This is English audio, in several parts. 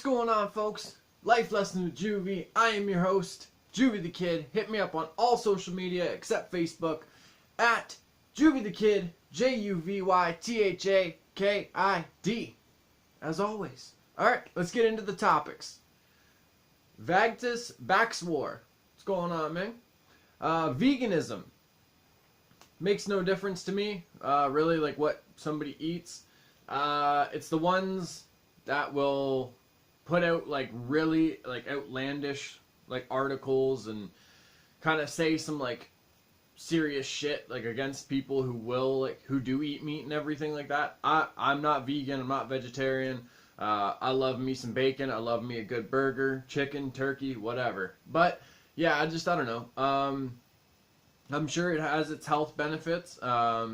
going on, folks? Life Lesson with Juvy. I am your host, JuvyThaKid. Hit me up on all social media except Facebook at JuvyThaKid, JuvyThaKid. As always. Alright, let's get into the topics. Veganism, War. What's going on, man? Veganism. Makes no difference to me, really, like what somebody eats. It's the ones that will put out like really like outlandish like articles and kind of say some like serious shit like against people who do eat meat and everything like that. I'm not vegan, I'm not vegetarian. I love me some bacon, I love me a good burger, chicken, turkey, whatever. But yeah, I don't know. I'm sure it has its health benefits. I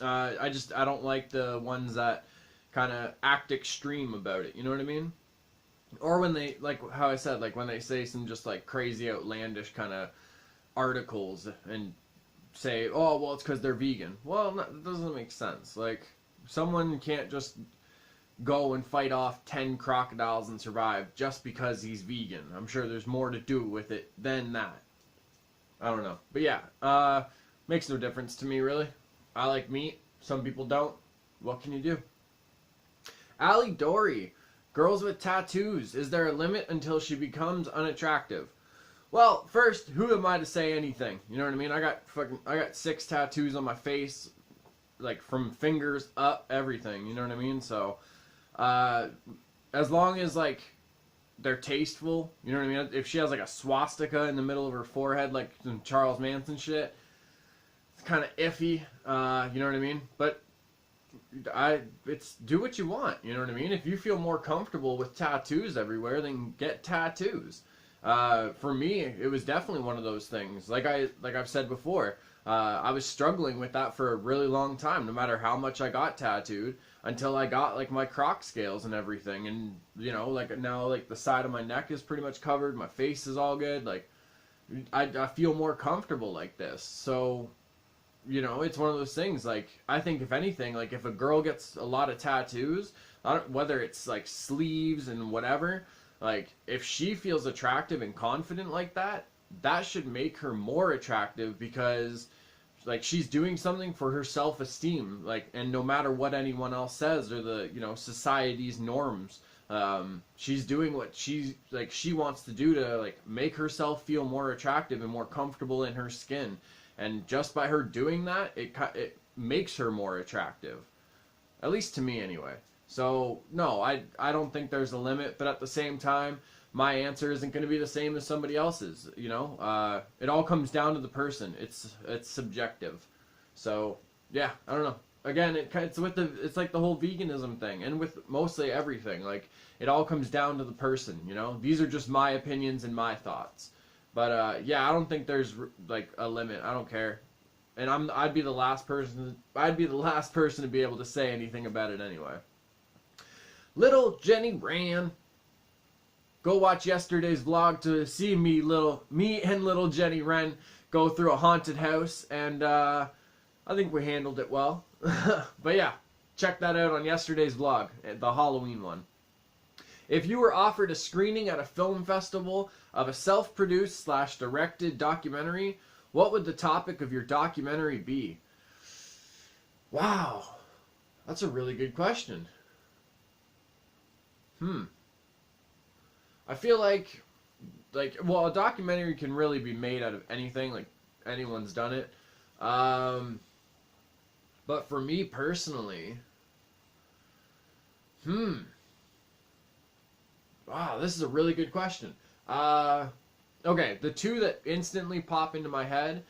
don't like the ones that kind of act extreme about it, you know what I mean? Or when they, like how I said, like when they say some just like crazy outlandish kind of articles and say, oh, well, it's because they're vegan. Well, no, that doesn't make sense. Like, someone can't just go and fight off 10 crocodiles and survive just because he's vegan. I'm sure there's more to do with it than that. I don't know. But yeah, makes no difference to me, really. I like meat. Some people don't. What can you do? Allie Dory. Girls with tattoos. Is there a limit until she becomes unattractive? Well, first, who am I to say anything? You know what I mean? I got 6 tattoos on my face, like from fingers up, everything. You know what I mean? So, as long as like they're tasteful, you know what I mean? If she has like a swastika in the middle of her forehead, like some Charles Manson shit, it's kind of iffy. You know what I mean? But it's do what you want, you know what I mean? If you feel more comfortable with tattoos everywhere, then get tattoos. For me, it was definitely one of those things. Like I've said before, I was struggling with that for a really long time, no matter how much I got tattooed, until I got like my croc scales and everything. And you know, like now, like the side of my neck is pretty much covered, my face is all good. Like I feel more comfortable like this. So, you know, it's one of those things, like, I think if anything, like, if a girl gets a lot of tattoos, whether it's, like, sleeves and whatever, like, if she feels attractive and confident like that, that should make her more attractive because, like, she's doing something for her self-esteem, like, and no matter what anyone else says or the, you know, society's norms, she's doing what she wants to do to, like, make herself feel more attractive and more comfortable in her skin. And just by her doing that, it makes her more attractive. At least to me, anyway. So, no, I don't think there's a limit. But at the same time, my answer isn't going to be the same as somebody else's, you know? It all comes down to the person. It's subjective. So, yeah, I don't know. Again, it's like the whole veganism thing. And with mostly everything. Like, it all comes down to the person, you know? These are just my opinions and my thoughts. But yeah, I don't think there's like a limit. I don't care, and I'd be the last person to be able to say anything about it anyway. Little Jenny Ran. Go watch yesterday's vlog to see me and little Jenny Wren go through a haunted house, and I think we handled it well. But yeah, check that out on yesterday's vlog, the Halloween one. If you were offered a screening at a film festival of a self-produced / directed documentary, what would the topic of your documentary be? Wow, that's a really good question. I feel like, well, a documentary can really be made out of anything, like anyone's done it. But for me personally, wow, this is a really good question. Okay, the two that instantly pop into my head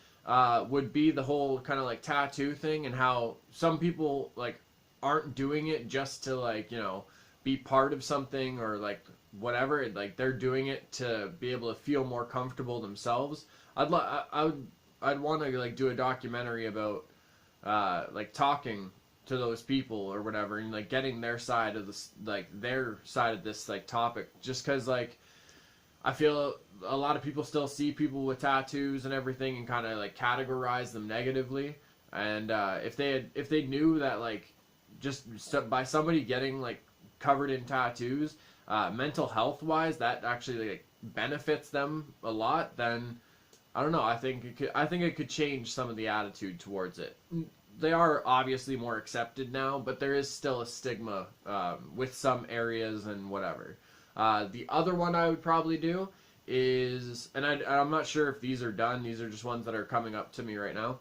would be the whole kind of like tattoo thing and how some people like aren't doing it just to like, you know, be part of something or like whatever. Like they're doing it to be able to feel more comfortable themselves. I'd want to like do a documentary about like talking to those people or whatever and like getting their side of this, like their side of this like topic, just because like I feel a lot of people still see people with tattoos and everything and kind of like categorize them negatively. And if they knew that like just by somebody getting like covered in tattoos, mental health wise, that actually like benefits them a lot, then I don't know. I think it could change some of the attitude towards it. They are obviously more accepted now, but there is still a stigma with some areas and whatever. The other one I would probably do is, and I'm not sure if these are done. These are just ones that are coming up to me right now.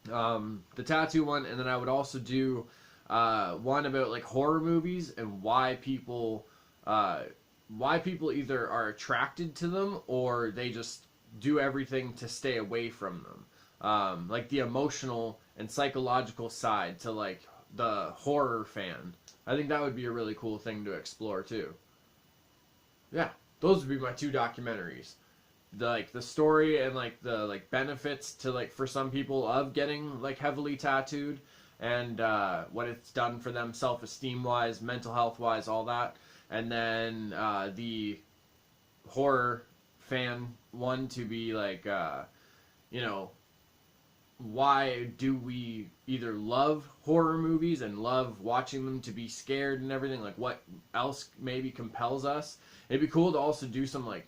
The tattoo one, and then I would also do one about like horror movies and why people either are attracted to them or they just do everything to stay away from them. Like the emotional and psychological side to like the horror fan. I think that would be a really cool thing to explore too. Yeah, those would be my two documentaries. The story and like the like benefits to like for some people of getting like heavily tattooed and what it's done for them self-esteem wise, mental health wise, all that. And then the horror fan one to be like you know, why do we either love horror movies and love watching them to be scared and everything, like what else maybe compels us. It'd be cool to also do some like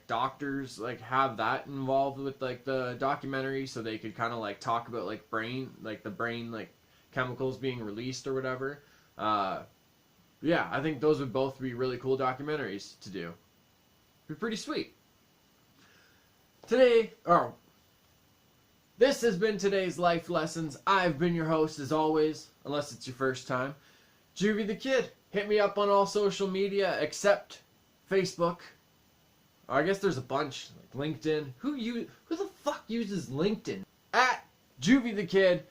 doctors like have that involved with like the documentary so they could kind of like talk about like the brain like chemicals being released or whatever. Yeah, I think those would both be really cool documentaries to do. It'd be pretty sweet. This has been today's Life Lessons. I've been your host as always, unless it's your first time, JuvyThaKid. Hit me up on all social media except Facebook. Or I guess there's a bunch, like LinkedIn. Who the fuck uses LinkedIn? At JuvyThaKid,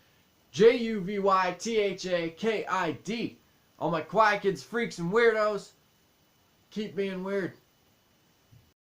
JuvyThaKid. All my quiet kids, freaks, and weirdos, keep being weird.